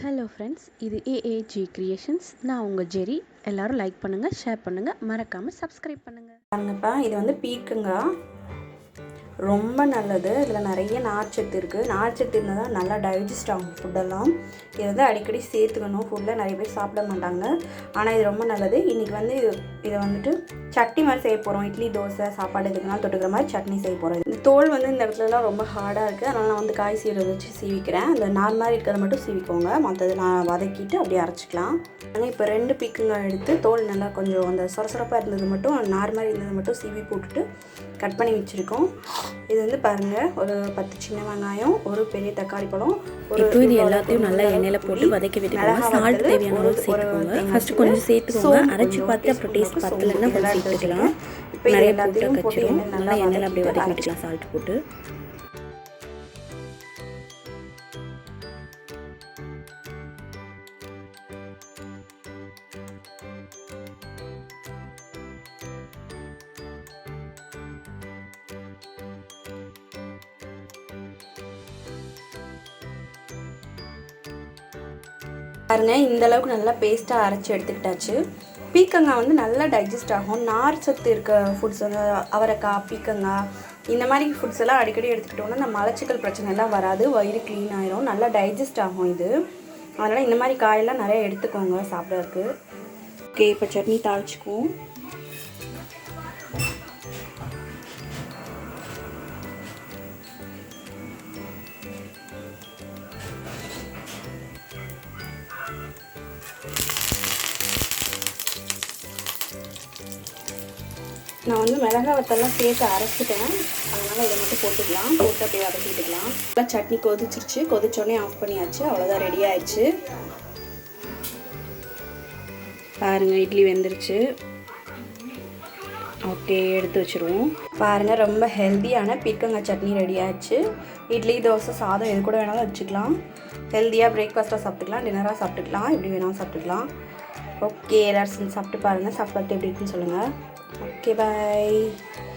Hello friends, இது AAG creations. நான் உங்கள் ஜெரி. எல்லோரும் லைக் பண்ணுங்கள், ஷேர் பண்ணுங்கள், மறக்காமல் சப்ஸ்கிரைப் பண்ணுங்கள். பாருங்கப்பா, இது வந்து பீக்கங்காய் ரொம்ப நல்லது. இதில் நிறைய நார்ச்சத்து இருக்குது. நார்ச்சத்து இருந்தால் தான் நல்லா டைஜஸ்ட் ஆகும் ஃபுட்டெல்லாம். இது வந்து அடிக்கடி சேர்த்துக்கணும். ஃபுட்டில் நிறைய பேர் சாப்பிட மாட்டாங்க, ஆனால் இது ரொம்ப நல்லது. இன்றைக்கி வந்து இதை வந்துட்டு சட்னி மாதிரி செய்ய போகிறோம். இட்லி, தோசை, சாப்பாடு இதுக்குனாலும் தொட்டுக்கிற மாதிரி சட்னி செய்ய போகிறோம். இந்த தோல் வந்து இந்த இடத்துலலாம் ரொம்ப ஹார்டாக இருக்குது, அதனால் நான் வந்து காய் சீரகம் வச்சு சீவிக்கிறேன். அந்த நார் மாதிரி இருக்கிறத மட்டும் சீவிக்கோங்க, மற்றது நான் வதக்கிட்டு அப்படியே அரைச்சிக்கலாம். ஆனால் இப்போ 2 பீக்கங்காய் எடுத்து தோல் நல்லா கொஞ்சம் அந்த சொரசொரப்பாக இருந்தது மட்டும், நார் மாதிரி இருந்தது மட்டும் சீவி போட்டுட்டு கட் பண்ணி வச்சுருக்கோம். இது வந்து பாருங்கள், ஒரு 10 சின்ன வெங்காயம், ஒரு பெரிய தக்காளி பழம், இப்போ இது எல்லாத்தையும் நல்லா எண்ணெயில் போட்டு வதக்கி விட்டுக்கோங்க. சால்ட் தேவையான அளவு சேர்த்துக்கோங்க. ஃபஸ்ட்டு கொஞ்சம் சேர்த்துக்கோங்க, அரைச்சி பார்த்து அப்புறம் டேஸ்ட் பத்தலைன்னா கொஞ்சம் சேர்த்துக்கலாம். நிறைய போட்டு கச்சிடும். நல்லா எண்ணெயில் அப்படியே வதக்கி விட்டுக்கலாம் சால்ட் போட்டு. பாருங்கள், இந்த அளவுக்கு நல்லா பேஸ்ட்டாக அரைச்சி எடுத்துக்கிட்டாச்சு. பீக்கங்காய் வந்து நல்லா டைஜஸ்ட் ஆகும். நார் சத்து இருக்க ஃபுட்ஸ் வந்து அவரைக்காய், பீக்கங்காய் இந்த மாதிரி ஃபுட்ஸ் எல்லாம் அடிக்கடி எடுத்துக்கிட்டோம்னா இந்த மலச்சிக்கல் பிரச்சனை எல்லாம் வராது. வயிறு க்ளீன் ஆயிரும், நல்லா டைஜஸ்ட் ஆகும் இது. அதனால் இந்த மாதிரி காயெல்லாம் நிறைய எடுத்துக்கோங்க சாப்பிட்றதுக்கு. ஓகே, இப்போ சட்னி தாளிச்சுக்குவோம். நான் வந்து மிளகாய் வத்தெல்லாம் சேர்த்து அரைச்சிட்டேன், அதனால் இதை மட்டும் போட்டுக்கலாம். போட்டு அப்படியே வதக்கிட்டுக்கலாம். நல்லா சட்னி கொதிச்சிருச்சு. கொதிச்சோடனே ஆஃப் பண்ணியாச்சு. அவ்வளோதான், ரெடி ஆயிடுச்சு. பாருங்கள், இட்லி வெந்துருச்சு. ஓகே, எடுத்து வச்சுருவோம். பாருங்கள், ரொம்ப ஹெல்த்தியான பீக்கங்காய் சட்னி ரெடி ஆயிடுச்சு. இட்லி, தோசை, சாதம் எது கூட வேணாலும் வச்சுக்கலாம். ஹெல்த்தியாக பிரேக்ஃபாஸ்ட்டாக சாப்பிட்டுக்கலாம், டின்னராக சாப்பிட்டுக்கலாம், எப்படி வேணாலும் சாப்பிட்டுக்கலாம். ஓகே, எல்லாரும் சாப்பிட்டு பாருங்கள். சாப்பிட்டு எப்படி இருக்குன்னு சொல்லுங்கள். Okay, bye.